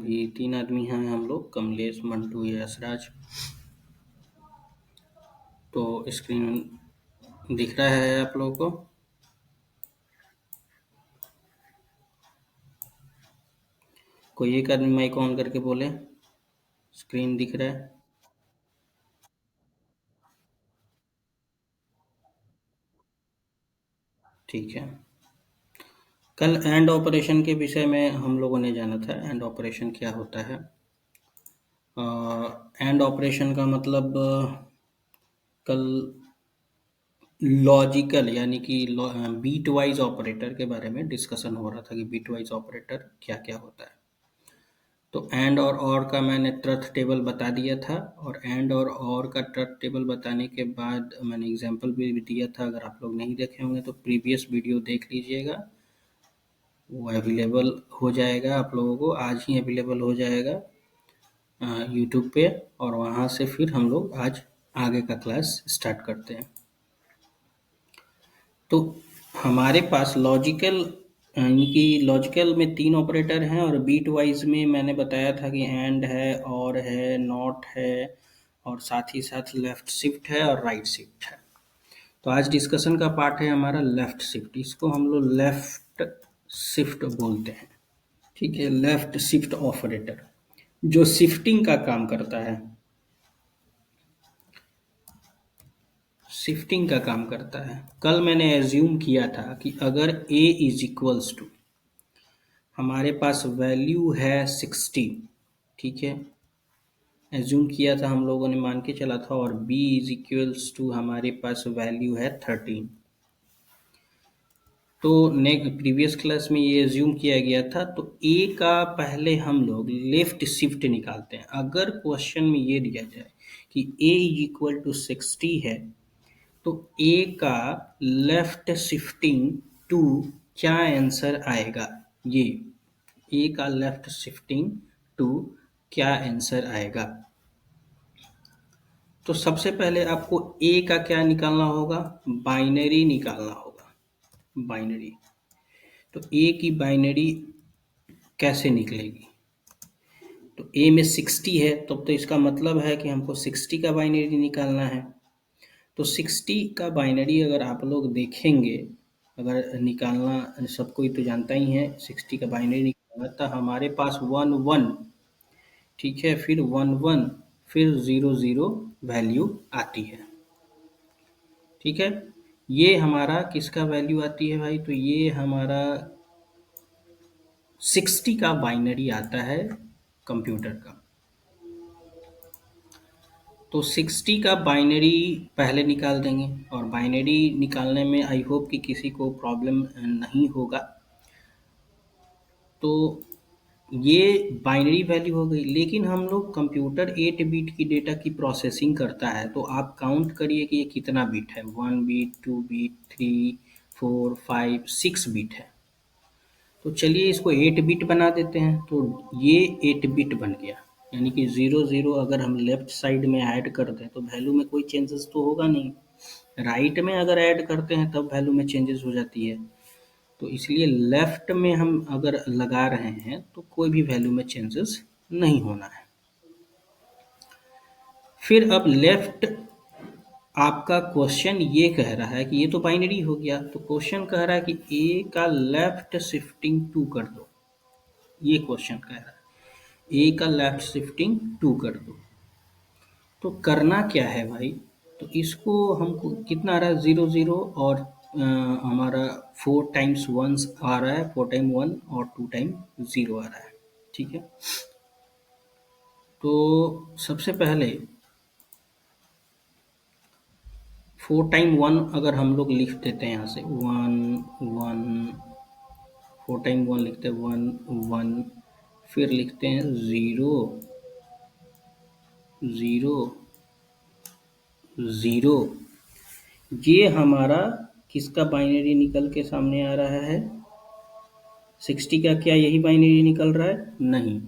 अभी 3 आदमी हैं हम लोग, कमलेश, मंटू, यशराज। तो स्क्रीन दिख रहा है आप लोगों को? कोई एक आदमी माइक ऑन करके बोले, स्क्रीन दिख रहा है? ठीक है। कल एंड ऑपरेशन के विषय में हम लोगों ने जाना था, एंड ऑपरेशन क्या होता है। एंड ऑपरेशन का मतलब कल लॉजिकल यानी कि बीट वाइज ऑपरेटर के बारे में डिस्कशन हो रहा था कि बीट वाइज ऑपरेटर क्या क्या होता है। तो एंड और का मैंने ट्रुथ टेबल बता दिया था, और एंड और का ट्रुथ टेबल बताने के बाद मैंने एग्जांपल भी दिया था। अगर आप लोग नहीं देखे होंगे तो प्रीवियस वीडियो देख लीजिएगा, वो अवेलेबल हो जाएगा आप लोगों को, आज ही अवेलेबल हो जाएगा यूट्यूब पे। और वहाँ से फिर हम लोग आज आगे का क्लास स्टार्ट करते हैं। तो हमारे पास लॉजिकल यानी कि लॉजिकल में 3 ऑपरेटर हैं, और बीट वाइज में मैंने बताया था कि एंड है, और है, नॉट है, और साथ ही साथ लेफ्ट शिफ्ट है और राइट शिफ्ट है। तो आज डिस्कशन का पार्ट है हमारा लेफ्ट शिफ्ट। इसको हम लोग लेफ्ट शिफ्ट बोलते हैं। ठीक है, लेफ्ट शिफ्ट ऑपरेटर जो शिफ्टिंग का काम करता है, शिफ्टिंग का काम करता है। कल मैंने एज्यूम किया था कि अगर a इज इक्वल्स टू, हमारे पास वैल्यू है 60, ठीक है, एज्यूम किया था हम लोगों ने, मान के चला था, और b इज इक्वल्स टू हमारे पास वैल्यू है 13। तो प्रीवियस क्लास में ये एज्यूम किया गया था। तो a का पहले हम लोग लेफ्ट शिफ्ट निकालते हैं। अगर क्वेश्चन में ये दिया जाए कि a इज इक्वल टू 60 है, तो a का लेफ्ट शिफ्टिंग टू क्या आंसर आएगा, ये a का लेफ्ट शिफ्टिंग टू क्या आंसर आएगा। तो सबसे पहले आपको a का क्या निकालना होगा, बाइनरी निकालना होगा, बाइनरी। तो a की बाइनरी कैसे निकलेगी, तो a में 60 है, तब तो इसका मतलब है कि हमको 60 का बाइनरी निकालना है। तो 60 का बाइनरी अगर आप लोग देखेंगे, अगर निकालना सब कोई तो जानता ही है, 60 का बाइनरी निकालना, तो हमारे पास 1 1, ठीक है, फिर 1 1, फिर 0 0 वैल्यू आती है। ठीक है, ये हमारा किसका वैल्यू आती है भाई, तो ये हमारा 60 का बाइनरी आता है कंप्यूटर का। तो 60 का बाइनरी पहले निकाल देंगे, और बाइनरी निकालने में आई होप कि किसी को प्रॉब्लम नहीं होगा। तो ये बाइनरी वैल्यू हो गई, लेकिन हम लोग कंप्यूटर 8 बिट की डेटा की प्रोसेसिंग करता है, तो आप काउंट करिए कि ये कितना बिट है, 1 बिट, 2 बिट, 3, 4, 5, 6 बिट है। तो चलिए इसको 8 बिट बना देते हैं। तो ये 8 बिट बन गया, यानी कि 0 0 अगर हम लेफ्ट साइड में ऐड कर दें तो वैल्यू में कोई चेंजेस तो होगा नहीं। राइट में अगर ऐड करते हैं तब वैल्यू में चेंजेस हो जाती है। तो इसलिए लेफ्ट में हम अगर लगा रहे हैं तो कोई भी वैल्यू में चेंजेस नहीं होना है। फिर अब लेफ्ट, आपका क्वेश्चन ये कह रहा है कि ये तो बाइनरी हो गया, तो क्वेश्चन कह रहा है कि ए का लेफ्ट शिफ्टिंग 2 कर दो। ये क्वेश्चन कह रहा है ए का लेफ्ट शिफ्टिंग 2 कर दो। तो करना क्या है भाई, तो इसको हमको कितना आ रहा है, 0 0, और हमारा 4 टाइम्स 1 आ रहा है, 4 टाइम 1 और 2 टाइम 0 आ रहा है। ठीक है, तो सबसे पहले 4 टाइम 1 अगर हम लोग लिख देते हैं यहाँ से 1 1, 4 टाइम 1 लिखते हैं 1 1, फिर लिखते हैं 0 0 0। ये हमारा किसका बाइनरी निकल के सामने आ रहा है, 60 का। क्या यही बाइनरी निकल रहा है, नहीं,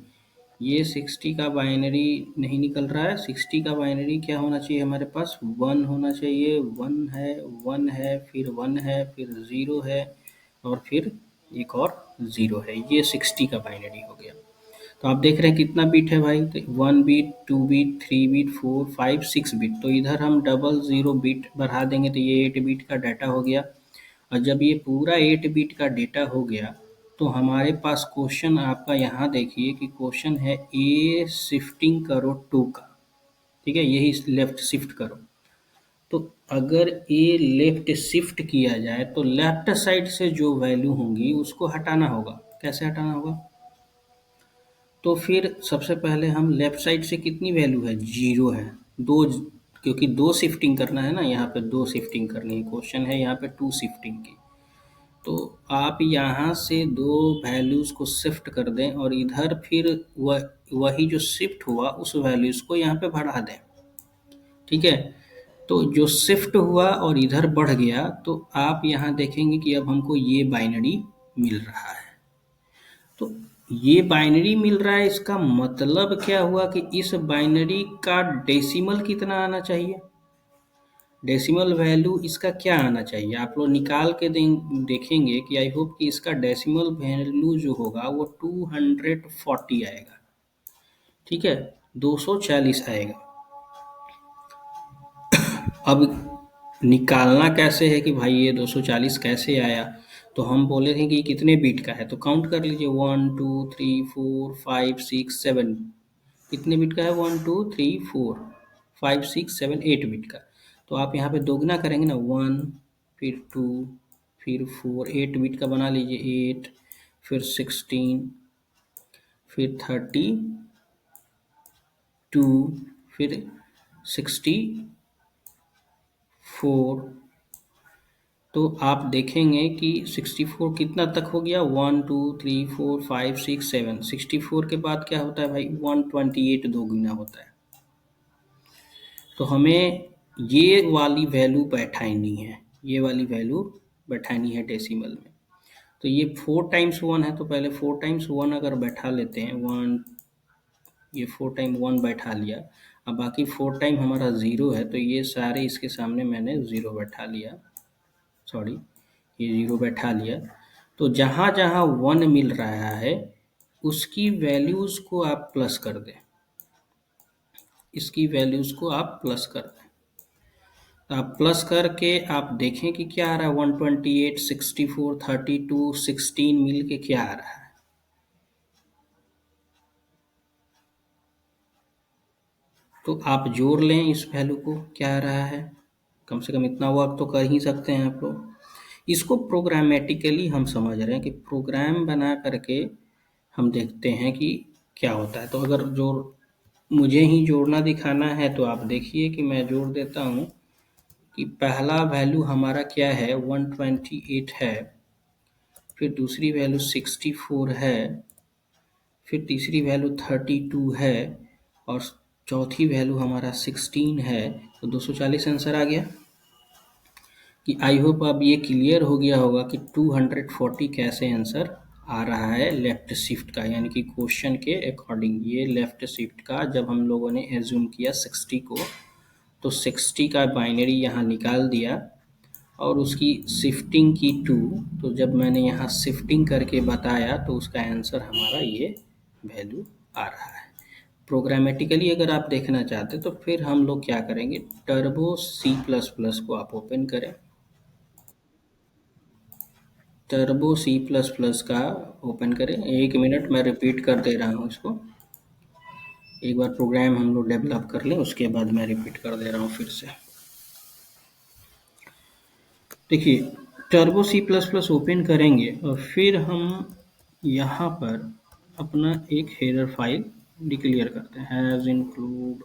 ये 60 का बाइनरी नहीं निकल रहा है। 60 का बाइनरी क्या होना चाहिए हमारे पास, 1 होना चाहिए। 1 है, 1 है, फिर 1 है, फिर 0 है, और फिर एक और 0 है। ये 60 का बाइनरी हो गया। तो आप देख रहे हैं कितना बिट है भाई, तो 1 बिट, 2 बिट, 3 बिट, 4, 5, 6 बिट। तो इधर हम डबल ज़ीरो बिट बढ़ा देंगे तो ये 8 बिट का डाटा हो गया। और जब ये पूरा 8 बिट का डेटा हो गया तो हमारे पास क्वेश्चन आपका यहाँ देखिए कि क्वेश्चन है ए शिफ्टिंग करो 2 का, ठीक है, यही लेफ्ट शिफ्ट करो। तो अगर ए लेफ्ट शिफ्ट किया जाए तो लेफ्ट साइड से जो वैल्यू होंगी उसको हटाना होगा। कैसे हटाना होगा? तो फिर सबसे पहले हम लेफ्ट साइड से कितनी वैल्यू है, जीरो है, दो, क्योंकि दो शिफ्टिंग करना है ना, यहाँ पे दो शिफ्टिंग करनी है, क्वेश्चन है यहाँ पे टू शिफ्टिंग की। तो आप यहाँ से दो वैल्यूज को शिफ्ट कर दें और इधर फिर वही जो शिफ्ट हुआ उस वैल्यूज को यहाँ पे बढ़ा दें, ठीक है। तो जो शिफ्ट हुआ और इधर बढ़ गया तो आप यहाँ देखेंगे कि अब हमको ये बाइनरी मिल रहा है। तो ये बाइनरी मिल रहा है, इसका मतलब क्या हुआ कि इस बाइनरी का डेसिमल कितना आना चाहिए, डेसिमल वैल्यू इसका क्या आना चाहिए, आप लोग निकाल के देखेंगे कि आई होप कि इसका डेसिमल वैल्यू जो होगा वो 240 आएगा, ठीक है, 240 आएगा। अब निकालना कैसे है कि भाई ये 240 कैसे आया, तो हम बोले थे कि कितने बीट का है, तो काउंट कर लीजिए 1 2 3 4 5 6 7, कितने बीट का है, 1 2 3 4 5 6 7 8 बीट का। तो आप यहाँ पे दोगुना करेंगे ना, 1 फिर 2 फिर 4, 8 बीट का बना लीजिए, 8 फिर 16 फिर 32 फिर 64। तो आप देखेंगे कि 64 कितना तक हो गया, 1 2 3 4 5 6 7, 64 के बाद क्या होता है भाई, 128 दोगुना होता है। तो हमें ये वाली वैल्यू बैठानी है, ये वाली वैल्यू बैठानी है डेसिमल में। तो ये 4 टाइम्स 1 है, तो पहले 4 टाइम्स 1 अगर बैठा लेते हैं, 1, ये 4 टाइम 1 बैठा लिया, अब बाकी 4 टाइम हमारा ज़ीरो है, तो ये सारे इसके सामने मैंने ज़ीरो बैठा लिया, सॉरी ये ज़ीरो बैठा लिया। तो जहाँ जहाँ 1 मिल रहा है उसकी वैल्यूज़ को आप प्लस कर दें, इसकी वैल्यूज़ को आप प्लस कर दें। तो आप प्लस करके आप देखें कि क्या आ रहा है, 128, 64, 32, 16 मिल के क्या आ रहा है। तो आप जोड़ लें इस वैल्यू को, क्या आ रहा है, कम से कम इतना वर्क तो कर ही सकते हैं आप लोग। इसको प्रोग्रामेटिकली हम समझ रहे हैं कि प्रोग्राम बना करके हम देखते हैं कि क्या होता है। तो अगर जोड़ मुझे ही जोड़ना दिखाना है तो आप देखिए कि मैं जोड़ देता हूँ कि पहला वैल्यू हमारा क्या है, 128 है, फिर दूसरी वैल्यू 64 है, फिर तीसरी वैल्यू 32 है और चौथी वैल्यू हमारा 16 है। तो 240 आंसर आ गया। कि आई होप अब ये क्लियर हो गया होगा कि 240 कैसे आंसर आ रहा है लेफ्ट शिफ्ट का, यानी कि क्वेश्चन के अकॉर्डिंग ये लेफ्ट शिफ्ट का जब हम लोगों ने एज्यूम किया 60 को, तो 60 का बाइनरी यहाँ निकाल दिया और उसकी शिफ्टिंग की 2, तो जब मैंने यहाँ शिफ्टिंग करके बताया तो उसका आंसर हमारा ये वैल्यू आ रहा है। प्रोग्रामेटिकली अगर आप देखना चाहते तो फिर हम लोग क्या करेंगे, टर्बो सी प्लस प्लस को आप ओपन करें, टर्बो सी प्लस प्लस का ओपन करें। 1 मिनट मैं रिपीट कर दे रहा हूँ इसको, एक बार प्रोग्राम हम लोग डेवलप कर लें उसके बाद मैं रिपीट कर दे रहा हूँ फिर से। देखिए Turbo C plus plus open करेंगे और फिर हम यहाँ पर अपना एक हेडर फाइल डिक्लेयर करते हैं, हैज़ इंक्लूड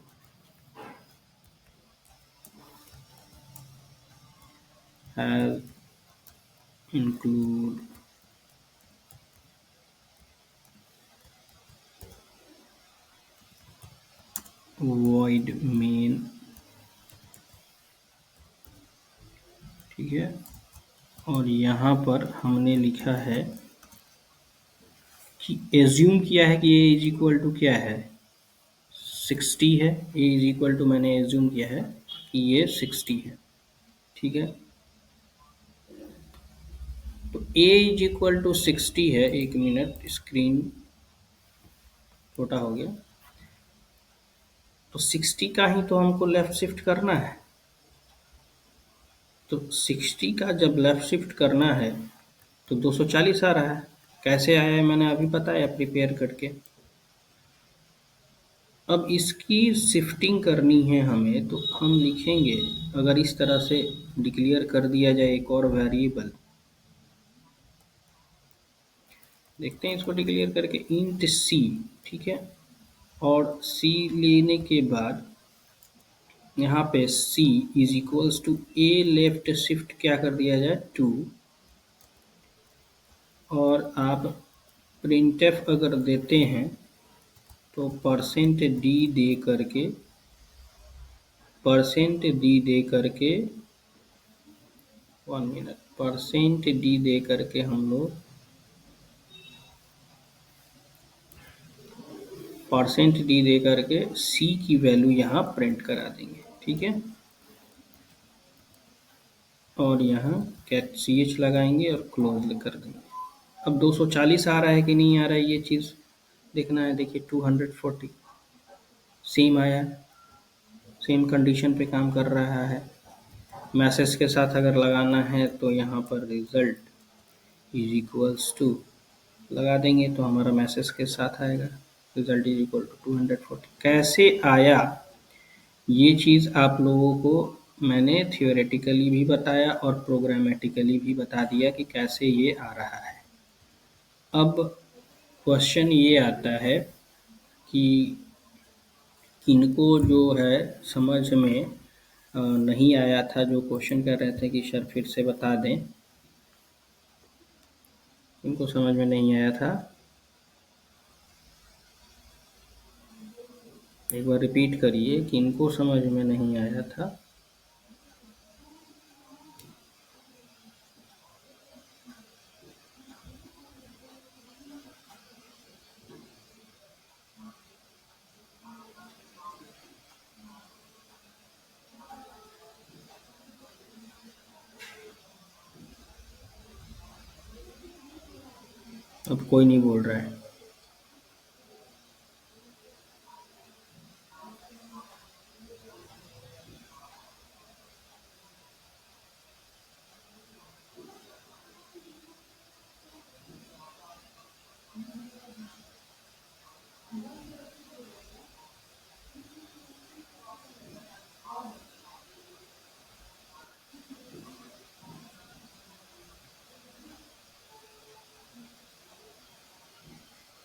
void main, ठीक है। और यहाँ पर हमने लिखा है कि एज्यूम किया है कि ए इज इक्वल टू क्या है, 60 है, ए इज इक्वल टू मैंने एज्यूम किया है कि ये 60 है, ठीक है। तो ए इज इक्वल टू 60 है, 1 मिनट स्क्रीन छोटा हो गया। तो 60 का ही तो हमको लेफ्ट शिफ्ट करना है। तो 60 का जब लेफ्ट शिफ्ट करना है तो 240 आ रहा है। कैसे आया है मैंने अभी बताया प्रिपेयर करके। अब इसकी शिफ्टिंग करनी है हमें, तो हम लिखेंगे, अगर इस तरह से डिक्लेयर कर दिया जाए एक और वेरिएबल, देखते हैं इसको डिक्लेयर करके, इंट सी, ठीक है। और सी लेने के बाद यहाँ पे C is equals to A left shift क्या कर दिया जाए 2, और आप प्रिंटफ अगर देते हैं तो परसेंट डी दे करके 1 मिनट, परसेंट डी दे करके हम लोग सी की वैल्यू यहाँ प्रिंट करा देंगे, ठीक है। और यहाँ कैट सी एच लगाएंगे और क्लोज कर देंगे। अब 240 आ रहा है कि नहीं आ रहा है ये चीज़ देखना है। देखिए 240 सेम आया, सेम कंडीशन पे काम कर रहा है। मैसेज के साथ अगर लगाना है तो यहाँ पर रिजल्ट इज इक्वल्स टू लगा देंगे तो हमारा मैसेज के साथ आएगा, रिजल्ट इज इक्वल टू 240। कैसे आया ये चीज़ आप लोगों को मैंने थियोरेटिकली भी बताया और प्रोग्रामेटिकली भी बता दिया कि कैसे ये आ रहा है। अब क्वेश्चन ये आता है कि किनको जो है समझ में नहीं आया था, जो क्वेश्चन कर रहे थे कि सर फिर से बता दें, इनको समझ में नहीं आया था, एक बार रिपीट करिए कि इनको समझ में नहीं आया था। अब कोई नहीं बोल रहा है।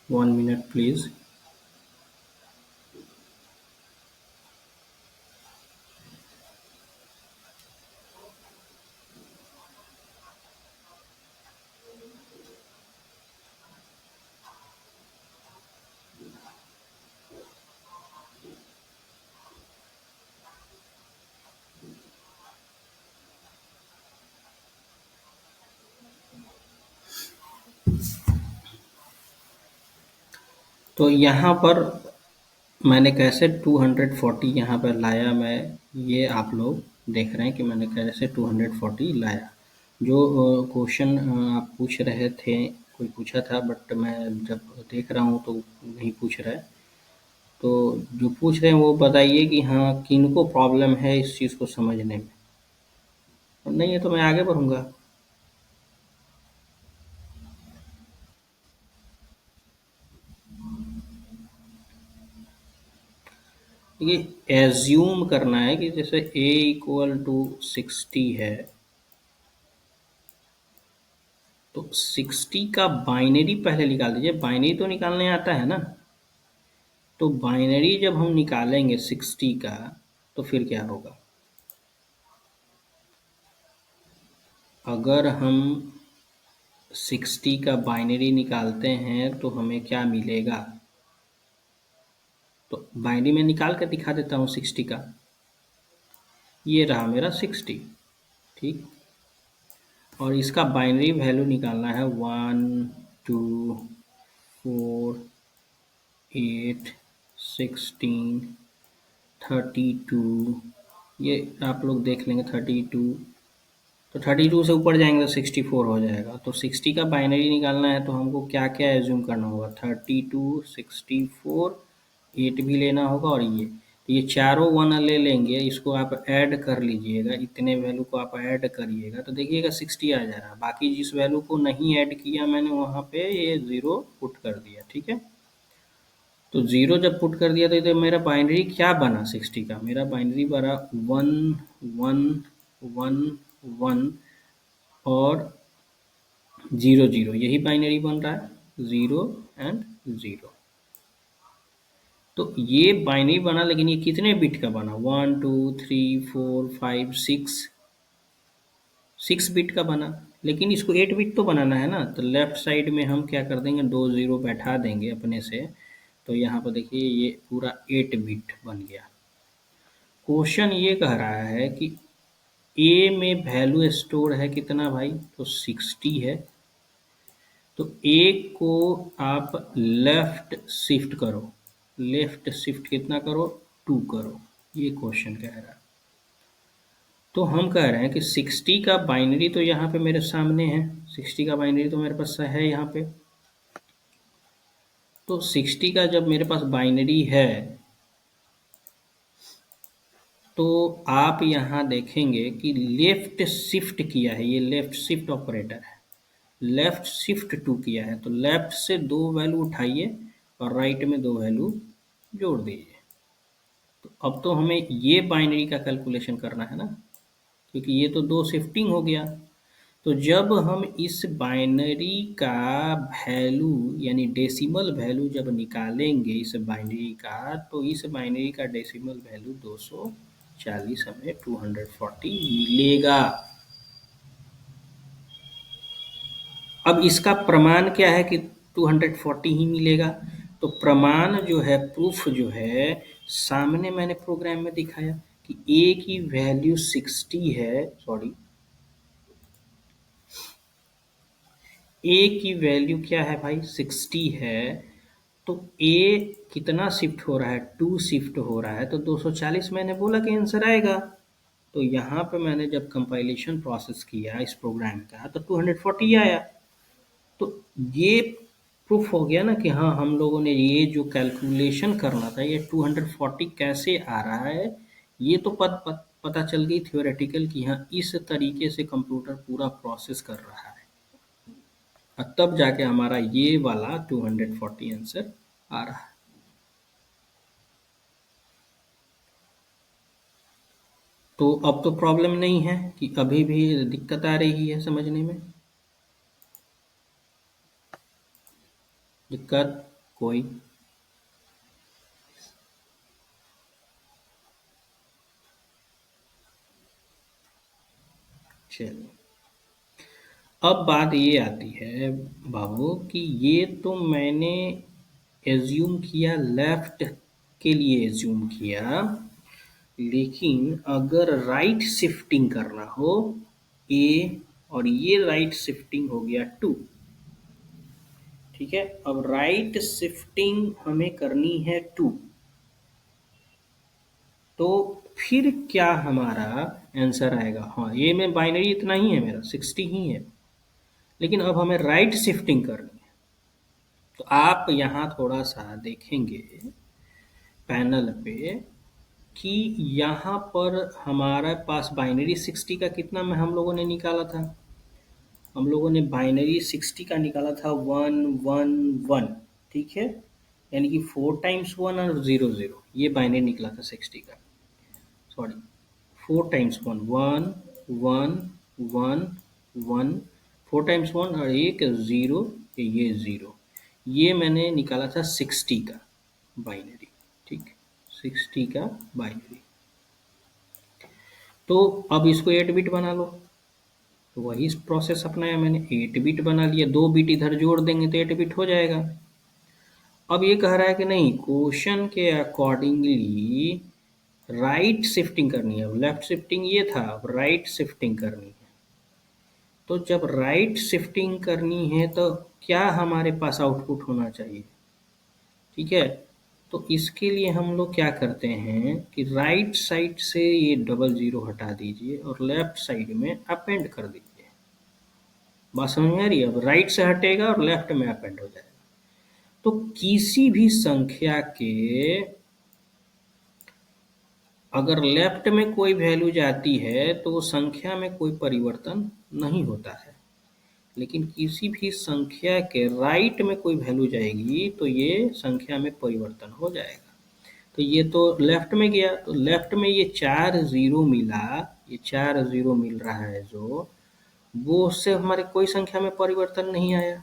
One minute please. तो यहाँ पर मैंने कैसे 240 यहाँ पर लाया, मैं ये आप लोग देख रहे हैं कि मैंने कैसे 240 लाया। जो क्वेश्चन आप पूछ रहे थे, कोई पूछा था बट मैं जब देख रहा हूँ तो नहीं पूछ रहा है। तो जो पूछ रहे हैं वो बताइए कि हाँ किनको प्रॉब्लम है इस चीज़ को समझने में। और नहीं है तो मैं आगे बढ़ूँगा। ये एज्यूम करना है कि जैसे a इक्वल टू 60 है, तो 60 का बाइनरी पहले निकाल दीजिए। बाइनरी तो निकालने आता है ना, तो बाइनरी जब हम निकालेंगे 60 का तो फिर क्या होगा, अगर हम 60 का बाइनरी निकालते हैं तो हमें क्या मिलेगा। तो बाइनरी में निकाल कर दिखा देता हूँ 60 का, ये रहा मेरा 60, ठीक। और इसका बाइनरी वैल्यू निकालना है 1 2 4 8 16 32, ये आप लोग देख लेंगे 32 तो 32 से ऊपर जाएंगे तो 64 हो जाएगा। तो 60 का बाइनरी निकालना है तो हमको क्या क्या एज्यूम करना होगा, 32, 64, 8 भी लेना होगा और ये, तो ये चारों वन ले लेंगे, इसको आप ऐड कर लीजिएगा, इतने वैल्यू को आप ऐड करिएगा तो देखिएगा 60 आ जा रहा है। बाकी जिस वैल्यू को नहीं ऐड किया मैंने वहाँ पे ये 0 पुट कर दिया, ठीक है। तो 0 जब पुट कर दिया तो इधर मेरा बाइनरी क्या बना 60 का, मेरा बाइनरी बना 1 1 1 1 और 0 0, यही बाइनरी बन रहा है, 0 एंड 0। तो ये बाइनरी बना, लेकिन ये कितने बिट का बना, 1 2 3 4 5 6 बिट का बना, लेकिन इसको 8 बिट तो बनाना है ना। तो लेफ्ट साइड में हम क्या कर देंगे, 2 0 बैठा देंगे अपने से। तो यहाँ पर देखिए ये पूरा 8 बिट बन गया। क्वेश्चन ये कह रहा है कि ए में वैल्यू स्टोर है कितना भाई, तो 60 है। तो ए को आप लेफ्ट शिफ्ट करो, लेफ्ट शिफ्ट कितना करो, 2 करो, ये क्वेश्चन कह रहा है। तो हम कह रहे हैं कि 60 का बाइनरी तो यहाँ पे मेरे सामने है, 60 का बाइनरी तो मेरे पास है यहाँ पे। तो 60 का जब मेरे पास बाइनरी है तो आप यहाँ देखेंगे कि लेफ्ट शिफ्ट किया है, ये लेफ्ट शिफ्ट ऑपरेटर है, लेफ्ट शिफ्ट 2 किया है। तो लेफ्ट से 2 वैल्यू उठाइए और राइट में 2 वैल्यू जोड़ दीजिए। तो अब तो हमें ये बाइनरी का कैलकुलेशन करना है ना, क्योंकि ये तो 2 शिफ्टिंग हो गया। तो जब हम इस बाइनरी का वैल्यू यानी डेसिमल वैल्यू जब निकालेंगे इस बाइनरी का, तो इस बाइनरी का डेसिमल वैल्यू 240 हमें 240 मिलेगा। अब इसका प्रमाण क्या है कि 240 ही मिलेगा। तो प्रमाण जो है, प्रूफ जो है, सामने मैंने प्रोग्राम में दिखाया कि ए की वैल्यू 60 है, सॉरी, ए की वैल्यू क्या है भाई, 60 है। तो ए कितना शिफ्ट हो रहा है, 2 शिफ्ट हो रहा है, तो 240 मैंने बोला कि आंसर आएगा। तो यहाँ पे मैंने जब कंपाइलेशन प्रोसेस किया इस प्रोग्राम का तो 240 आया। तो ये प्रूफ हो गया ना कि हाँ, हम लोगों ने ये जो कैलकुलेशन करना था ये 240 कैसे आ रहा है, ये तो पता चल गई थ्योरेटिकल कि हाँ इस तरीके से कंप्यूटर पूरा प्रोसेस कर रहा है। और तब जाके हमारा ये वाला 240 आंसर आ रहा है। तो अब तो प्रॉब्लम नहीं है कि अभी भी दिक्कत आ रही है समझने में, दिक्कत कोई। चलिए, अब बात ये आती है बाबू कि ये तो मैंने एज्यूम किया, लेफ्ट के लिए एज्यूम किया, लेकिन अगर राइट शिफ्टिंग करना हो ए, और ये राइट शिफ्टिंग हो गया 2, ठीक है। अब राइट शिफ्टिंग हमें करनी है 2, तो फिर क्या हमारा आंसर आएगा, हाँ ये में बाइनरी इतना ही है, मेरा 60 ही है, लेकिन अब हमें राइट शिफ्टिंग करनी है। तो आप यहाँ थोड़ा सा देखेंगे पैनल पे कि यहाँ पर हमारे पास बाइनरी 60 का कितना में हम लोगों ने निकाला था, हम लोगों ने बाइनरी 60 का निकाला था 1 1 1, ठीक है, यानी कि 4 टाइम्स 1 और 0 0, ये बाइनरी निकला था 60 का, सॉरी 4 टाइम्स 1 1 1 1 1, 4 टाइम्स 1 और एक 0, ये 0, ये मैंने निकाला था 60 का बाइनरी, ठीक, 60 का बाइनरी। तो अब इसको 8 बिट बना लो, तो वही प्रोसेस अपनाया मैंने, 8 बिट बना लिया, 2 बिट इधर जोड़ देंगे तो 8 बिट हो जाएगा। अब ये कह रहा है कि नहीं, क्वेश्चन के अकॉर्डिंगली राइट शिफ्टिंग करनी है, लेफ्ट शिफ्टिंग ये था, अब राइट शिफ्टिंग करनी है। तो जब राइट शिफ्टिंग करनी है तो क्या हमारे पास आउटपुट होना चाहिए, ठीक है। तो इसके लिए हम लोग क्या करते हैं कि राइट साइड से ये डबल जीरो हटा दीजिए और लेफ्ट साइड में अपेंड कर दीजिए। बात समझ में आ रही है? अब राइट से हटेगा और लेफ्ट में अपेंड हो जाएगा। तो किसी भी संख्या के अगर लेफ्ट में कोई वैल्यू जाती है तो वो संख्या में कोई परिवर्तन नहीं होता है, लेकिन किसी भी संख्या के राइट में कोई वैल्यू जाएगी तो ये संख्या में परिवर्तन हो जाएगा। तो ये तो लेफ्ट में गया, तो लेफ्ट में ये 4 ज़ीरो मिला, ये 4 ज़ीरो मिल रहा है जो, वो उससे हमारे कोई संख्या में परिवर्तन नहीं आया।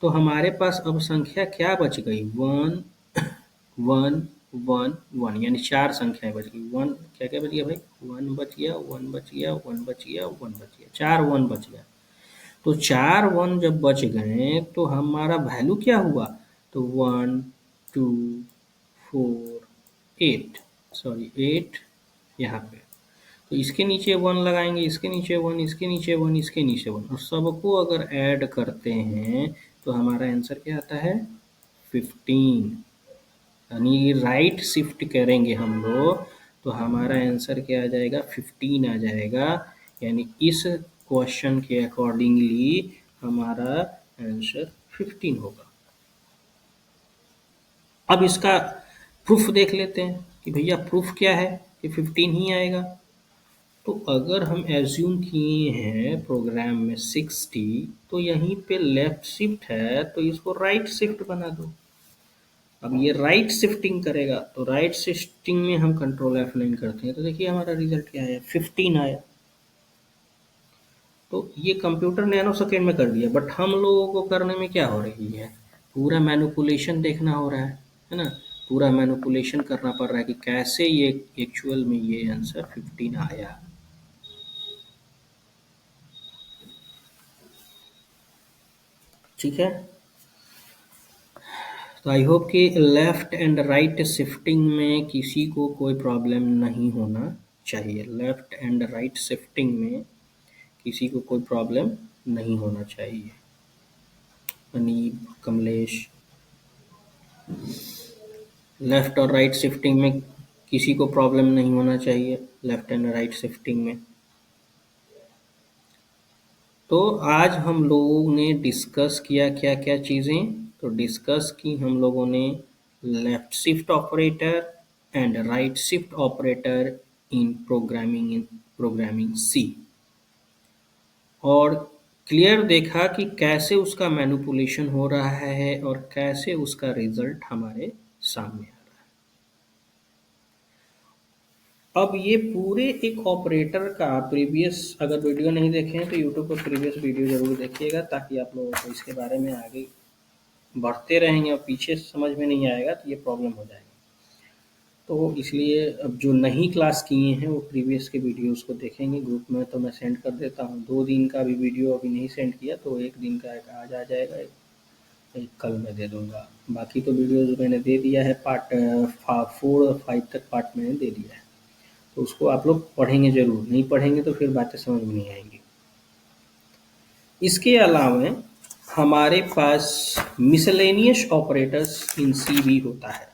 तो हमारे पास अब संख्या क्या बच गई? 1 1 1 1, यानी 4 संख्याएं बच गई। 1 क्या क्या बच गया भाई? 1 बच गया, 1 बच गया, 1 बच गया, 1 बच गया, 4 1 बच गया। तो 4 1 जब बच गए तो हमारा वैल्यू क्या हुआ? तो 1 2 4 8, सॉरी 8 यहाँ पे। तो इसके नीचे 1 लगाएंगे, इसके नीचे 1, इसके नीचे 1, इसके नीचे 1, और सबको अगर ऐड करते हैं तो हमारा आंसर क्या आता है? 15। यानी राइट शिफ्ट करेंगे हम लोग तो हमारा आंसर क्या आ जाएगा? 15 आ जाएगा। यानी इस क्वेश्चन के अकॉर्डिंगली हमारा आंसर 15 होगा। अब इसका प्रूफ देख लेते हैं कि भैया प्रूफ क्या है कि 15 ही आएगा। तो अगर हम एज्यूम किए हैं प्रोग्राम में 60, तो यहीं पे लेफ्ट शिफ्ट है तो इसको राइट शिफ्ट बना दो। अब ये राइट शिफ्टिंग करेगा तो राइट शिफ्टिंग में हम कंट्रोल F9 करते हैं तो देखिए हमारा रिजल्ट क्या आया? 15 आया। तो ये कंप्यूटर नैनो सेकेंड में कर दिया, बट हम लोगों को करने में क्या हो रही है? पूरा मैनिपुलेशन देखना हो रहा है ना? पूरा मैनिपुलेशन करना पड़ रहा है कि कैसे ये एक्चुअल में ये आंसर 15 आया। ठीक है, तो आई होप कि लेफ्ट एंड राइट शिफ्टिंग में किसी को कोई प्रॉब्लम नहीं होना चाहिए। लेफ्ट एंड राइट शिफ्टिंग में किसी को कोई प्रॉब्लम नहीं होना चाहिए। अनीब, कमलेश, लेफ्ट और राइट शिफ्टिंग में किसी को प्रॉब्लम नहीं होना चाहिए, लेफ्ट एंड राइट शिफ्टिंग में। तो आज हम लोगों ने डिस्कस किया क्या क्या चीज़ें? तो डिस्कस की हम लोगों ने left shift operator and right shift operator in programming C, और क्लियर देखा कि कैसे उसका मैनिपुलेशन हो रहा है और कैसे उसका रिजल्ट हमारे सामने आ रहा है। अब ये पूरे एक ऑपरेटर का प्रीवियस, अगर वीडियो नहीं देखे हैं तो यूट्यूब पर प्रीवियस वीडियो जरूर देखिएगा ताकि आप लोगों को इसके बारे में आगे बढ़ते रहेंगे, और पीछे समझ में नहीं आएगा तो ये प्रॉब्लम हो जाएगी। तो इसलिए अब जो नहीं क्लास किए हैं वो प्रीवियस के वीडियोस को देखेंगे। ग्रुप में तो मैं सेंड कर देता हूँ। 2 दिन का भी वीडियो अभी नहीं सेंड किया तो 1 दिन का एक आज आ जाएगा, एक कल मैं दे दूँगा। बाकी तो वीडियोस मैंने दे दिया है, पार्ट 4 और 5 तक पार्ट मैंने दे दिया है। तो उसको आप लोग पढ़ेंगे ज़रूर, नहीं पढ़ेंगे तो फिर बातें समझ में नहीं आएंगी। इसके अलावा हमारे पास मिसलेनियस ऑपरेटर्स इन सी भी होता है।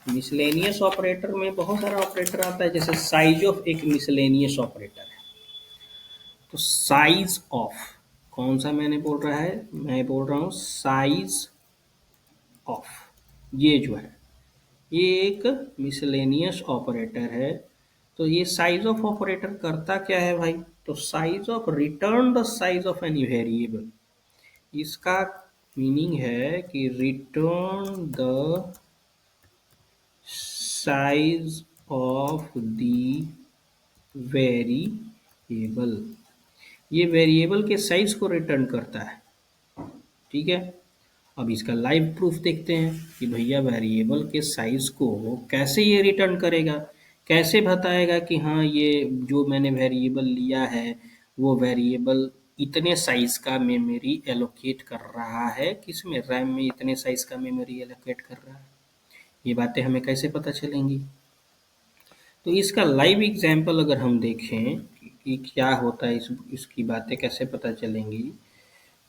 मिसलेनियस ऑपरेटर में बहुत सारा ऑपरेटर आता है, जैसे साइज ऑफ एक मिसलेनियस ऑपरेटर है। तो साइज ऑफ कौन सा मैंने बोल रहा है? मैं बोल रहा हूँ साइज ऑफ। ये जो है ये एक मिसलेनियस ऑपरेटर है। तो ये साइज ऑफ ऑपरेटर करता क्या है भाई? तो size of return the size of any variable. इसका मीनिंग है कि return the size of the variable. ये वेरिएबल के साइज को रिटर्न करता है। ठीक है, अब इसका लाइव प्रूफ देखते हैं कि भैया वेरिएबल के साइज को कैसे ये रिटर्न करेगा, कैसे बताएगा कि हाँ ये जो मैंने वेरिएबल लिया है वो वेरिएबल इतने साइज का मेमोरी एलोकेट कर रहा है, किसमें? रैम में इतने साइज का मेमोरी एलोकेट कर रहा है। ये बातें हमें कैसे पता चलेंगी? तो इसका लाइव एग्जाम्पल अगर हम देखें कि क्या होता है, इसकी बातें कैसे पता चलेंगी,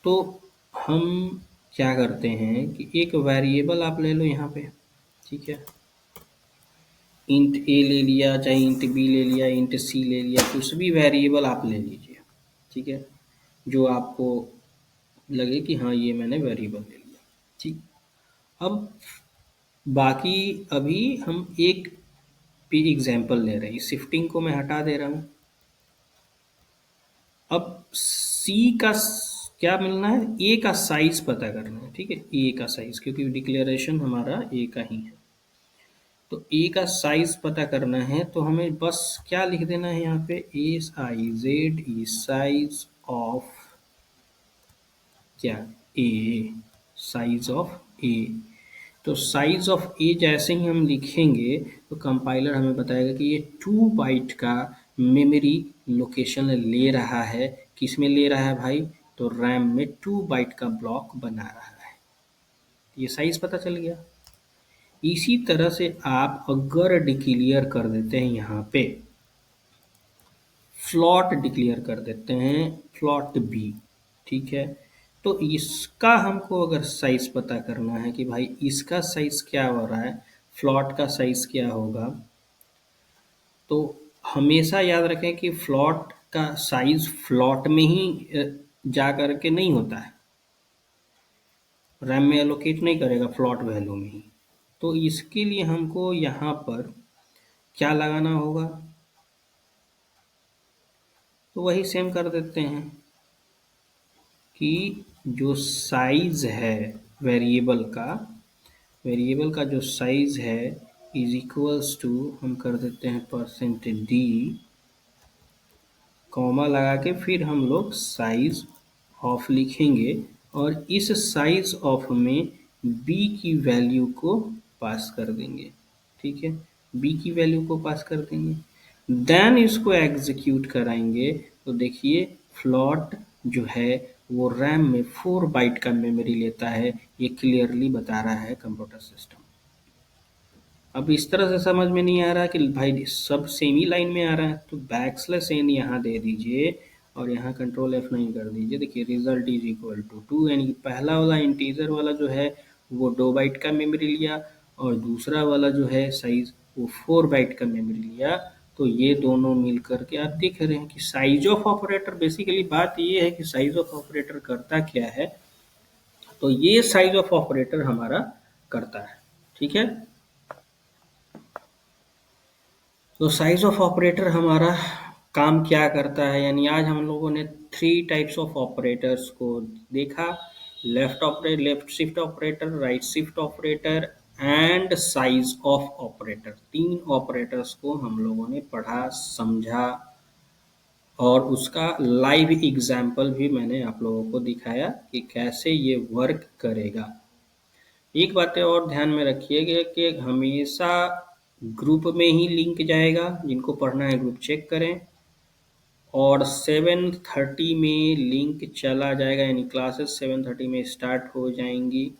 तो हम क्या करते हैं कि एक वेरिएबल आप ले लो यहाँ पे, ठीक है। इंट ए ले लिया, चाहे इंट बी ले लिया, इंट सी ले लिया, कुछ भी वेरिएबल आप ले लीजिए, ठीक है, जो आपको लगे कि हाँ ये मैंने वेरिएबल ले लिया। ठीक, अब बाकी अभी हम एक भी एग्जाम्पल ले रहे हैं, शिफ्टिंग को मैं हटा दे रहा हूँ। अब सी का क्या मिलना है, ए का साइज पता करना है, ठीक है, ए का साइज, क्योंकि डिक्लेरेशन हमारा ए का ही है। तो ए का साइज पता करना है, तो हमें बस क्या लिख देना है यहाँ पे, S I Z E size of क्या, ए, साइज ऑफ ए। तो साइज ऑफ ए जैसे ही हम लिखेंगे तो कंपाइलर हमें बताएगा कि ये 2 बाइट का मेमोरी लोकेशन ले रहा है। किस में ले रहा है भाई, तो रैम में 2 बाइट का ब्लॉक बना रहा है। ये साइज पता चल गया। इसी तरह से आप अगर डिक्लेयर कर देते हैं यहाँ पे फ्लॉट डिक्लेयर कर देते हैं, फ्लॉट बी, ठीक है, तो इसका हमको अगर साइज पता करना है कि भाई इसका साइज क्या हो रहा है, फ्लॉट का साइज क्या होगा, तो हमेशा याद रखें कि फ्लॉट का साइज फ्लॉट में ही जा करके नहीं होता है, रैम में एलोकेट नहीं करेगा, फ्लॉट वैल्यू में ही। तो इसके लिए हमको यहाँ पर क्या लगाना होगा, तो वही सेम कर देते हैं कि जो साइज है वेरिएबल का जो साइज है इज इक्वल्स टू, हम कर देते हैं %d, कॉमा लगा के फिर हम लोग साइज ऑफ लिखेंगे और इस साइज ऑफ में b की वैल्यू को पास कर देंगे, ठीक है, b की वैल्यू को पास कर देंगे, देन इसको एग्जीक्यूट कराएंगे। तो देखिए फ्लॉट जो है वो रैम में 4 बाइट का मेमोरी लेता है, ये क्लियरली बता रहा है कंप्यूटर सिस्टम। अब इस तरह से समझ में नहीं आ रहा कि भाई सब सेम ही लाइन में आ रहा है, तो बैकस्लैश n यहाँ दे दीजिए और यहाँ कंट्रोल F9 कर दीजिए। देखिए रिजल्ट इज इक्वल टू 2, यानी कि पहला वाला इंटीजर वाला जो है वो 2 बाइट का मेमोरी लिया और दूसरा वाला जो है साइज वो 4 बाइट का मेमोरी लिया। तो ये दोनों मिल करके आप देख रहे हैं कि साइज ऑफ ऑपरेटर, बेसिकली बात ये है कि साइज ऑफ ऑपरेटर करता क्या है, तो ये साइज ऑफ ऑपरेटर हमारा करता है, ठीक है। तो साइज ऑफ ऑपरेटर हमारा काम क्या करता है, यानी आज हम लोगों ने 3 टाइप्स ऑफ ऑपरेटर्स को देखा, left shift operator, right shift operator and size of operator. 3 operators को हम लोगों ने पढ़ा, समझा और उसका लाइव एग्जाम्पल भी मैंने आप लोगों को दिखाया कि कैसे ये वर्क करेगा। एक बात और ध्यान में रखिएगा कि हमेशा ग्रुप में ही लिंक जाएगा, जिनको पढ़ना है ग्रुप चेक करें, और 7:30 में लिंक चला जाएगा, यानी क्लासेस 7:30 में स्टार्ट हो जाएंगी।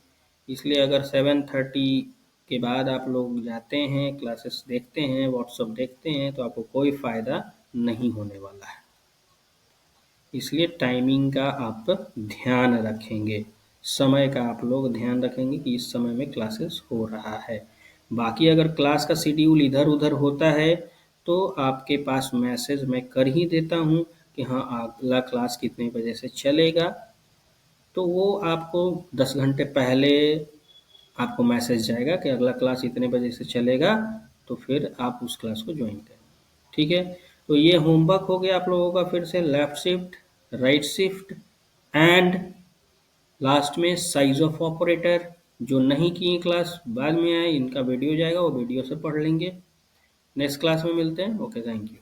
इसलिए अगर 7:30 के बाद आप लोग जाते हैं, क्लासेस देखते हैं, व्हाट्सएप देखते हैं, तो आपको कोई फ़ायदा नहीं होने वाला है। इसलिए टाइमिंग का आप ध्यान रखेंगे, समय का आप लोग ध्यान रखेंगे कि इस समय में क्लासेस हो रहा है। बाकी अगर क्लास का शेड्यूल इधर उधर होता है तो आपके पास मैसेज मैं कर ही देता हूँ कि हाँ अगला क्लास कितने बजे से चलेगा, तो वो आपको 10 घंटे पहले आपको मैसेज जाएगा कि अगला क्लास इतने बजे से चलेगा, तो फिर आप उस क्लास को ज्वाइन करें, ठीक है। तो ये होमवर्क हो गया आप लोगों का, फिर से left shift, right shift and last में साइज ऑफ ऑपरेटर। जो नहीं किए क्लास बाद में आए, इनका वीडियो जाएगा, वो वीडियो से पढ़ लेंगे। नेक्स्ट क्लास में मिलते हैं। Okay, thank you.